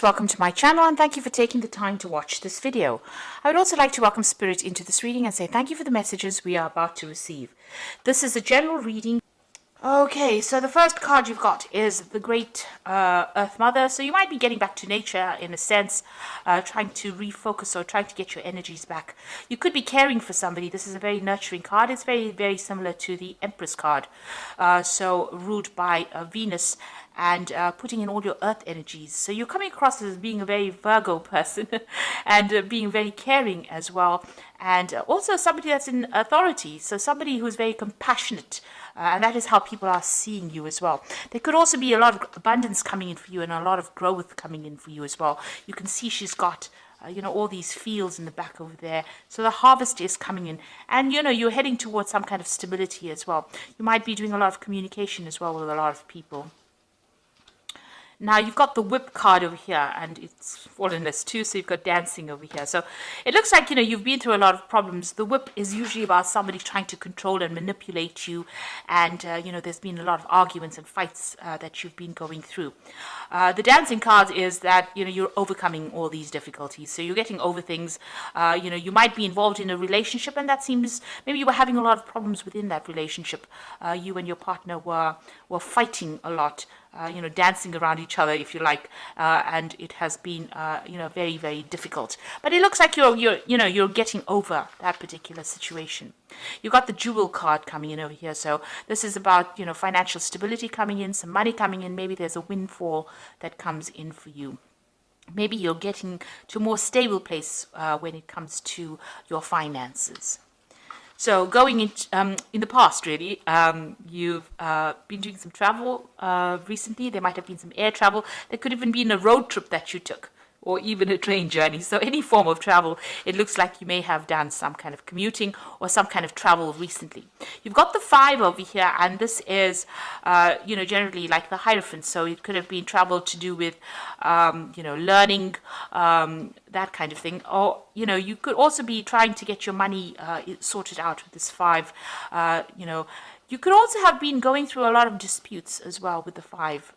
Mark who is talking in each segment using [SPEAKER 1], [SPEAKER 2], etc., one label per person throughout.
[SPEAKER 1] Welcome to my channel and thank you for taking the time to watch this video. I would also like to welcome Spirit into this reading and say thank you for the messages we are about to receive. This is a general reading. Okay, so the first card you've got is the Great Earth Mother. So you might be getting back to nature in a sense, trying to refocus or trying to get your energies back. You could be caring for somebody. This is a very nurturing card. It's very, very similar to the Empress card. So ruled by Venus and putting in all your earth energies. So you're coming across as being a very Virgo person and being very caring as well. And also somebody that's in authority. So somebody who's very compassionate. And that is how people are seeing you as well. There could also be a lot of abundance coming in for you and a lot of growth coming in for you as well. You can see she's got all these fields in the back over there. So the harvest is coming in. And, you're heading towards some kind of stability as well. You might be doing a lot of communication as well with a lot of people. Now you've got the whip card over here and it's fallen as two, so you've got dancing over here. So it looks like, you've been through a lot of problems. The whip is usually about somebody trying to control and manipulate you. And, there's been a lot of arguments and fights that you've been going through. The dancing card is that, you're overcoming all these difficulties. So you're getting over things. You might be involved in a relationship and that seems, maybe you were having a lot of problems within that relationship. You and your partner were fighting a lot. Dancing around each other, if you like, and it has been, very, very difficult. But it looks like you're getting over that particular situation. You've got the Jewel card coming in over here, so this is about, financial stability coming in, some money coming in. Maybe there's a windfall that comes in for you. Maybe you're getting to a more stable place when it comes to your finances. So going in the past, really, you've been doing some travel recently. There might have been some air travel. There could even been a road trip that you took, or even a train journey. So any form of travel, it looks like you may have done some kind of commuting or some kind of travel recently. You've got the 5 over here, and this is, generally like the Hierophant. So it could have been travel to do with, learning, that kind of thing. Or, you could also be trying to get your money sorted out with this 5, You could also have been going through a lot of disputes as well with the 5.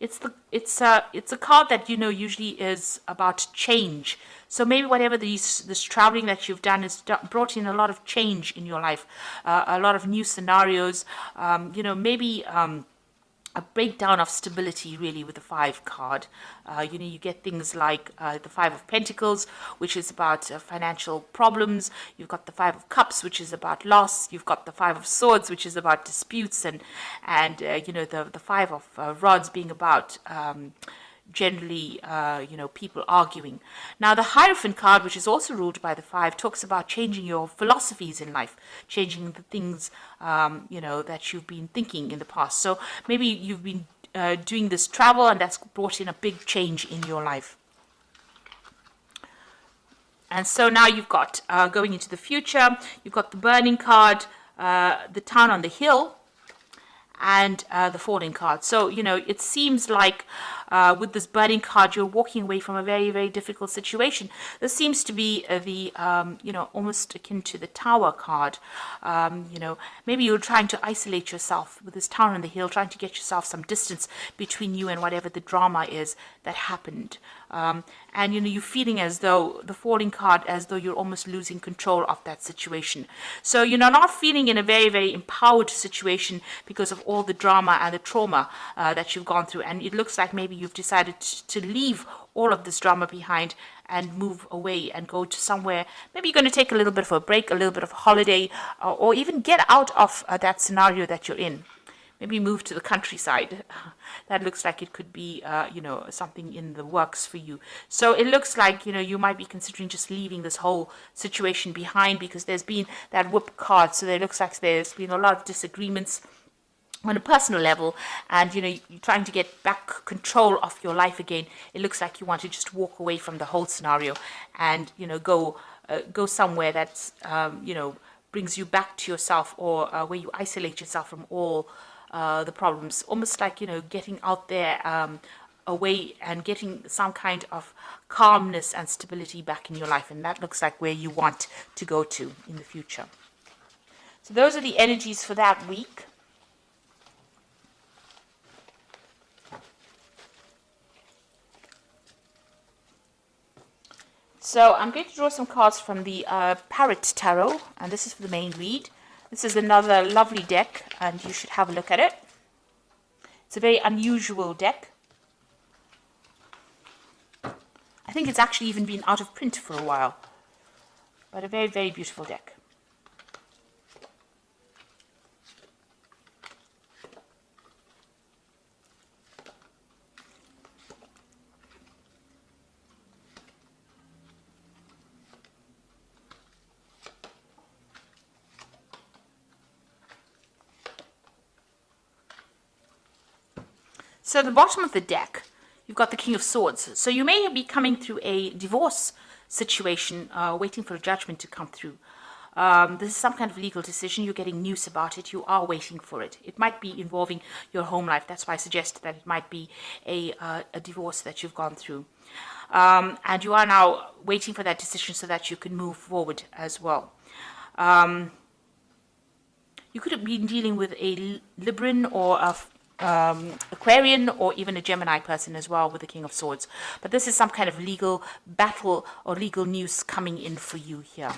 [SPEAKER 1] It's a card that usually is about change. So maybe whatever this traveling that you've done has brought in a lot of change in your life, a lot of new scenarios. Maybe a breakdown of stability really with the 5 card. You get things like the 5 of Pentacles, which is about financial problems. You've got the 5 of Cups, which is about loss. You've got the 5 of Swords, which is about disputes, and the 5 of Rods being about generally, people arguing. Now, the Hierophant card, which is also ruled by the 5, talks about changing your philosophies in life, changing the things, that you've been thinking in the past. So maybe you've been doing this travel and that's brought in a big change in your life. And so now you've got, going into the future, you've got the Burning card, the Town on the Hill, and the Falling card. So, it seems like with this Burning card, you're walking away from a very, very difficult situation. This seems to be the, almost akin to the Tower card. Maybe you're trying to isolate yourself with this Town on the Hill, trying to get yourself some distance between you and whatever the drama is that happened. And, you're feeling as though, the Falling card, as though you're almost losing control of that situation. So, you're not feeling in a very, very empowered situation because of all the drama and the trauma that you've gone through. And it looks like maybe you've decided to leave all of this drama behind and move away and go to somewhere. Maybe you're going to take a little bit of a break, a little bit of a holiday, or even get out of that scenario that you're in. Maybe move to the countryside. That looks like it could be, something in the works for you. So it looks like, you might be considering just leaving this whole situation behind because there's been that Whip card. So it looks like there's been a lot of disagreements on a personal level, and you're trying to get back control of your life again. It looks like you want to just walk away from the whole scenario and go somewhere that's brings you back to yourself, or where you isolate yourself from all the problems, almost like getting out there away and getting some kind of calmness and stability back in your life. And that looks like where you want to go to in the future. So those are the energies for that week. So I'm going to draw some cards from the Parrot Tarot, and this is for the main read. This is another lovely deck, and you should have a look at it. It's a very unusual deck. I think it's actually even been out of print for a while, but a very, very beautiful deck. So at the bottom of the deck, you've got the King of Swords. So you may be coming through a divorce situation, waiting for a judgment to come through. This is some kind of legal decision. You're getting news about it. You are waiting for it. It might be involving your home life. That's why I suggested that it might be a divorce that you've gone through. And you are now waiting for that decision so that you can move forward as well. You could have been dealing with a Libran or a Aquarian or even a Gemini person as well with the King of Swords. But this is some kind of legal battle or legal news coming in for you here.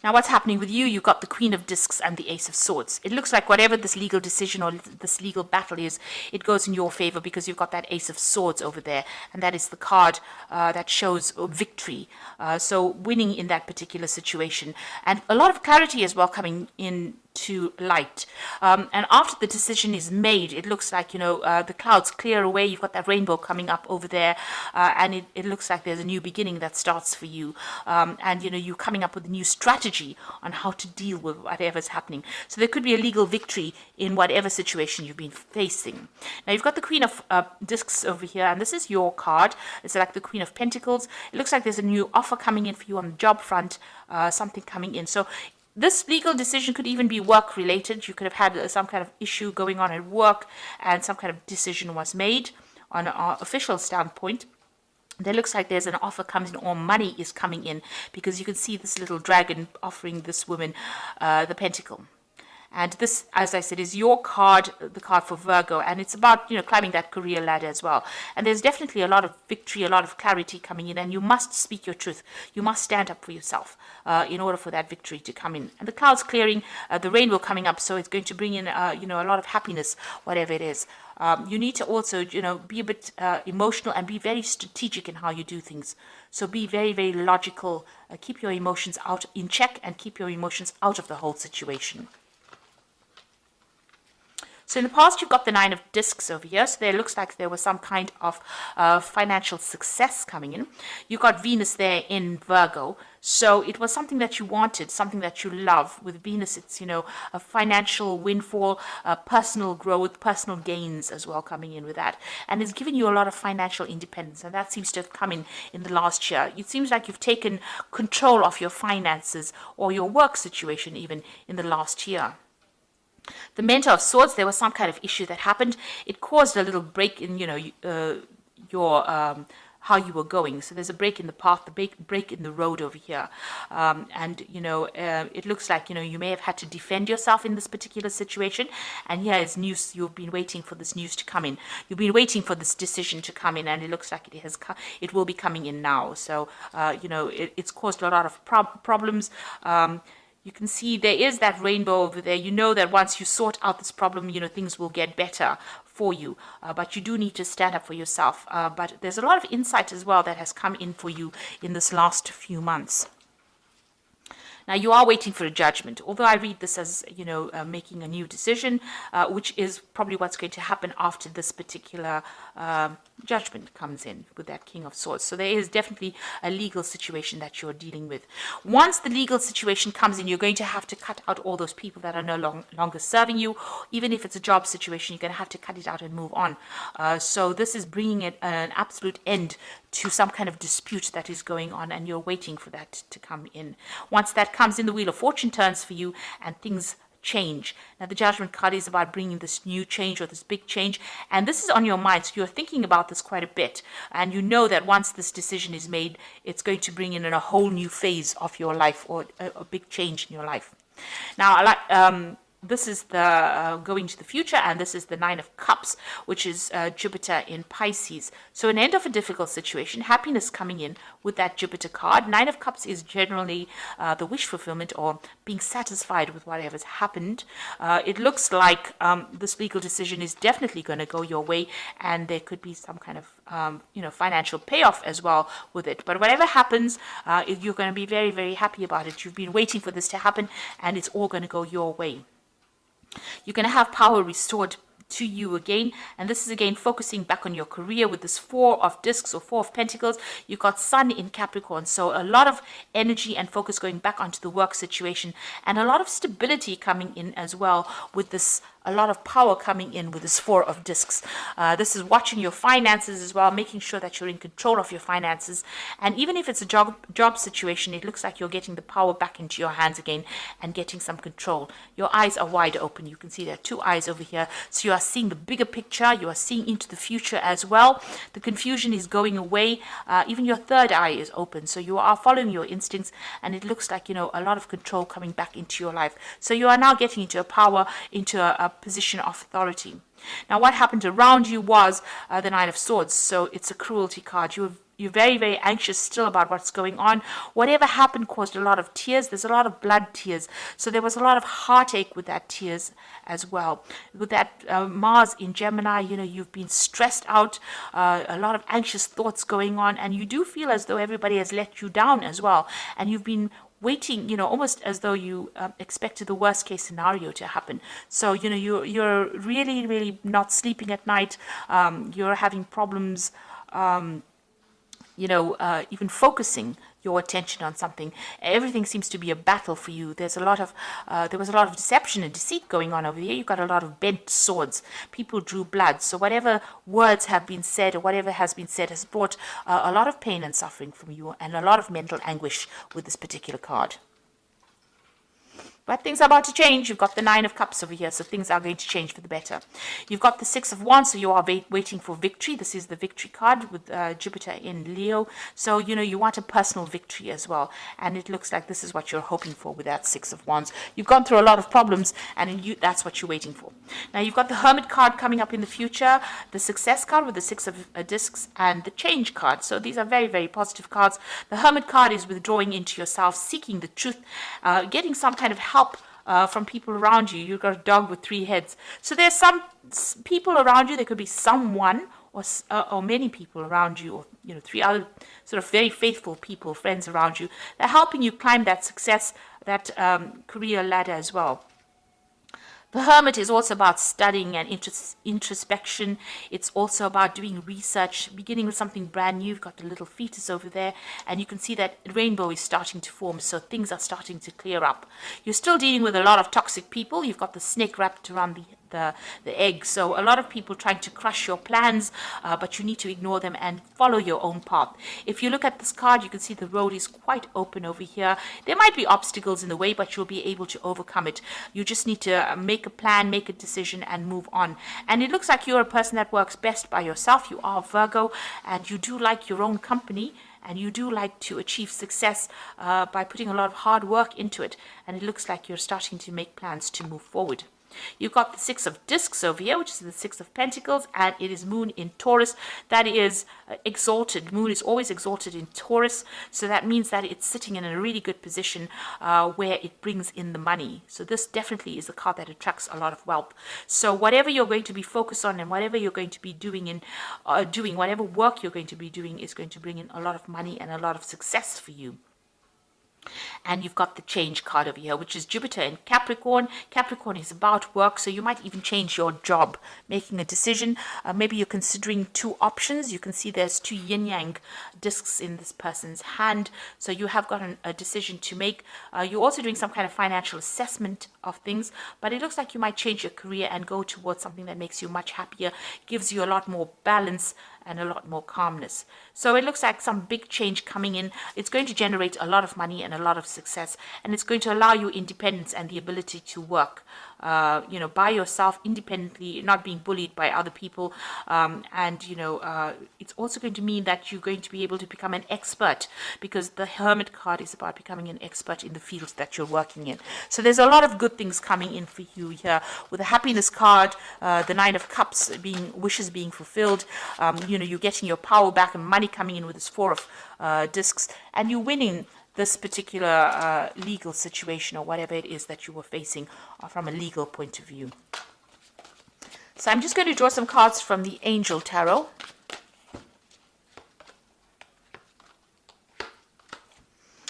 [SPEAKER 1] Now what's happening with you? You've got the Queen of Discs and the Ace of Swords. It looks like whatever this legal decision or this legal battle is, it goes in your favor because you've got that Ace of Swords over there. And that is the card that shows victory. So winning in that particular situation. And a lot of clarity as well coming in to light. And after the decision is made, it looks like, the clouds clear away. You've got that rainbow coming up over there. And it looks like there's a new beginning that starts for you. And, you're coming up with a new strategy on how to deal with whatever's happening. So there could be a legal victory in whatever situation you've been facing. Now, you've got the Queen of Discs over here, and this is your card. It's like the Queen of Pentacles. It looks like there's a new offer coming in for you on the job front, something coming in. So this legal decision could even be work related. You could have had some kind of issue going on at work and some kind of decision was made on an official standpoint. There looks like there's an offer comes in or money is coming in because you can see this little dragon offering this woman the pentacle. And this, as I said, is your card, the card for Virgo. And it's about, climbing that career ladder as well. And there's definitely a lot of victory, a lot of clarity coming in. And you must speak your truth. You must stand up for yourself in order for that victory to come in. And the clouds clearing, the rainbow coming up. So it's going to bring in, a lot of happiness, whatever it is. You need to also, be a bit emotional and be very strategic in how you do things. So be very, very logical. Keep your emotions out in check and keep your emotions out of the whole situation. So in the past, you've got the Nine of Discs over here. So there looks like there was some kind of financial success coming in. You've got Venus there in Virgo. So it was something that you wanted, something that you love. With Venus, it's, a financial windfall, personal growth, personal gains as well coming in with that. And it's given you a lot of financial independence. And that seems to have come in the last year. It seems like you've taken control of your finances or your work situation even in the last year. The Mentor of Swords, there was some kind of issue that happened. It caused a little break in, your how you were going. So there's a break in the path, the break in the road over here. It looks like, you may have had to defend yourself in this particular situation. And here is news. You've been waiting for this news to come in. You've been waiting for this decision to come in, and it looks like it will be coming in now. So, it's caused a lot of problems. You can see there is that rainbow over there. You know that once you sort out this problem, things will get better for you. But you do need to stand up for yourself. But there's a lot of insight as well that has come in for you in this last few months. Now, you are waiting for a judgment, although I read this as, making a new decision, which is probably what's going to happen after this particular judgment comes in with that King of Swords. So there is definitely a legal situation that you're dealing with. Once the legal situation comes in, you're going to have to cut out all those people that are no longer serving you. Even if it's a job situation, you're going to have to cut it out and move on. So this is bringing an absolute end to some kind of dispute that is going on, and you're waiting for that to come in. Once that comes in, the Wheel of Fortune turns for you and things change. Now, the Judgment card is about bringing this new change or this big change, and this is on your mind, so you're thinking about this quite a bit, and you know that once this decision is made, it's going to bring in a whole new phase of your life or a big change in your life. Now, this is the going to the future, and this is the Nine of Cups, which is Jupiter in Pisces. So an end of a difficult situation, happiness coming in with that Jupiter card. Nine of Cups is generally the wish fulfillment or being satisfied with whatever's happened. It looks like this legal decision is definitely going to go your way, and there could be some kind of financial payoff as well with it. But whatever happens, you're going to be very, very happy about it. You've been waiting for this to happen, and it's all going to go your way. You're going to have power restored to you again, and this is again focusing back on your career with this Four of Discs or Four of Pentacles. You've got Sun in Capricorn, so a lot of energy and focus going back onto the work situation, and a lot of stability coming in as well with this. A lot of power coming in with this Four of Discs. This is watching your finances as well, making sure that you're in control of your finances. And even if it's a job situation, it looks like you're getting the power back into your hands again and getting some control. Your eyes are wide open. You can see there are two eyes over here. So you are seeing the bigger picture. You are seeing into the future as well. The confusion is going away. Even your third eye is open. So you are following your instincts, and it looks like, a lot of control coming back into your life. So you are now getting into a power, into a position of authority. Now, what happened around you was the Nine of Swords. So it's a cruelty card. You're very, very anxious still about what's going on. Whatever happened caused a lot of tears. There's a lot of blood tears. So there was a lot of heartache with that tears as well. With that Mars in Gemini, you've been stressed out, a lot of anxious thoughts going on, and you do feel as though everybody has let you down as well. And you've been waiting, almost as though you expected the worst case scenario to happen. So, you're really, really not sleeping at night. You're having problems, even focusing your attention on something. Everything seems to be a battle for you. There was a lot of deception and deceit going on over here. You've got a lot of bent swords. People drew blood. So whatever words have been said or whatever has been said has brought a lot of pain and suffering from you, and a lot of mental anguish with this particular card. But things are about to change. You've got the Nine of Cups over here, so things are going to change for the better. You've got the Six of Wands, so you are waiting for victory. This is the victory card with Jupiter in Leo. So, you want a personal victory as well. And it looks like this is what you're hoping for with that Six of Wands. You've gone through a lot of problems, and that's what you're waiting for. Now, you've got the Hermit card coming up in the future, the Success card with the Six of Discs, and the Change card. So these are very, very positive cards. The Hermit card is withdrawing into yourself, seeking the truth, getting some kind of help from people around you. You've got a dog with three heads. So there's some people around you. There could be someone or many people around you, or three other sort of very faithful people, friends around you. They're helping you climb that success, that career ladder as well. The Hermit is also about studying and introspection. It's also about doing research, beginning with something brand new. You've got the little fetus over there, and you can see that rainbow is starting to form, so things are starting to clear up. You're still dealing with a lot of toxic people. You've got the snake wrapped around the egg, so a lot of people trying to crush your plans, but you need to ignore them and follow your own path. If you look at this card, you can see the road is quite open over here. There might be obstacles in the way, but you'll be able to overcome it. You just need to make a plan, make a decision, and move on. And it looks like you're a person that works best by yourself. You are Virgo, and you do like your own company, and you do like to achieve success by putting a lot of hard work into it. And it looks like you're starting to make plans to move forward. You've got the Six of Discs over here, which is the Six of Pentacles, and it is Moon in Taurus. That is exalted. Moon is always exalted in Taurus, so that means that it's sitting in a really good position where it brings in the money. So this definitely is a card that attracts a lot of wealth. So whatever you're going to be focused on and whatever you're going to be doing whatever work you're going to be doing is going to bring in a lot of money and a lot of success for you. And you've got the Change card over here, which is Jupiter in Capricorn. Capricorn is about work, so you might even change your job, making a decision. Maybe you're considering two options. You can see there's two yin-yang discs in this person's hand, so you have got a decision to make. You're also doing some kind of financial assessment of things, but it looks like you might change your career and go towards something that makes you much happier, gives you a lot more balance and a lot more calmness. So it looks like some big change coming in. It's going to generate a lot of money and a lot of success, and it's going to allow you independence and the ability to work by yourself, independently, not being bullied by other people. And it's also going to mean that you're going to be able to become an expert, because the Hermit card is about becoming an expert in the fields that you're working in. So there's a lot of good things coming in for you here with the Happiness card, the Nine of Cups, being wishes being fulfilled. You're getting your power back and money coming in with this Four of Discs, and you're winning this particular legal situation or whatever it is that you were facing from a legal point of view. So I'm just going to draw some cards from the Angel Tarot.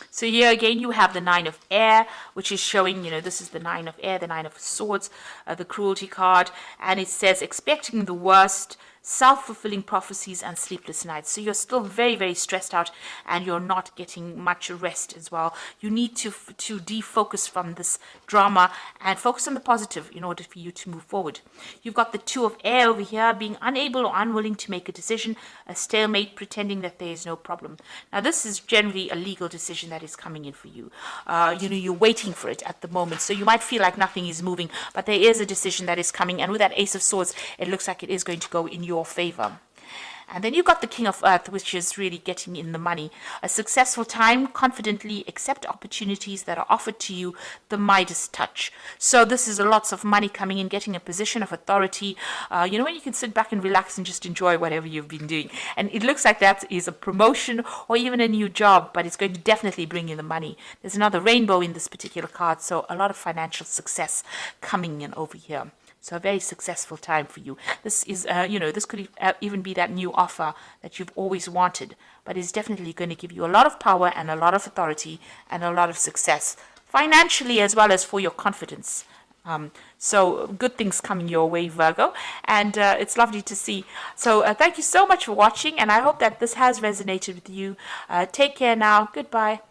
[SPEAKER 1] So here again, you have the Nine of Air, which is showing, this is the Nine of Air, the Nine of Swords, the Cruelty card. And it says, expecting the worst, self-fulfilling prophecies and sleepless nights. So you're still very, very stressed out, and you're not getting much rest as well. You need to defocus from this drama and focus on the positive in order for you to move forward. You've got the Two of Air over here, being unable or unwilling to make a decision, a stalemate, pretending that there is no problem. Now this is generally a legal decision that is coming in for you. You're waiting for it at the moment, so you might feel like nothing is moving, but there is a decision that is coming, and with that Ace of Swords, it looks like it is going to go in your favor. And then you've got the King of Earth, which is really getting in the money. A successful time, confidently accept opportunities that are offered to you, the Midas touch. So this is lots of money coming in, getting a position of authority, when you can sit back and relax and just enjoy whatever you've been doing. And it looks like that is a promotion or even a new job, but it's going to definitely bring you the money. There's another rainbow in this particular card, so a lot of financial success coming in over here. So a very successful time for you. This is, this could even be that new offer that you've always wanted, but it's definitely going to give you a lot of power and a lot of authority and a lot of success, financially as well as for your confidence. So good things coming your way, Virgo, and it's lovely to see. So thank you so much for watching, and I hope that this has resonated with you. Take care now. Goodbye.